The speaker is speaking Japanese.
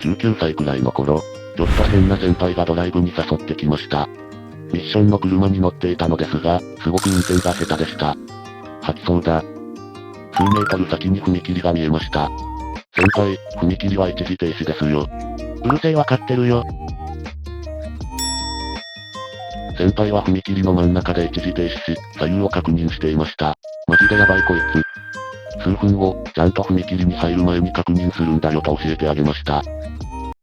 19歳くらいの頃、ちょっと変な先輩がドライブに誘ってきました。ミッションの車に乗っていたのですが、すごく運転が下手でした。吐きそうだ。数メートル先に踏切が見えました。先輩、踏切は一時停止ですよ。うるせえわかってるよ。先輩は踏切の真ん中で一時停止し、左右を確認していました。マジでやばいこいつ。数分後、ちゃんと踏切に入る前に確認するんだよと教えてあげました。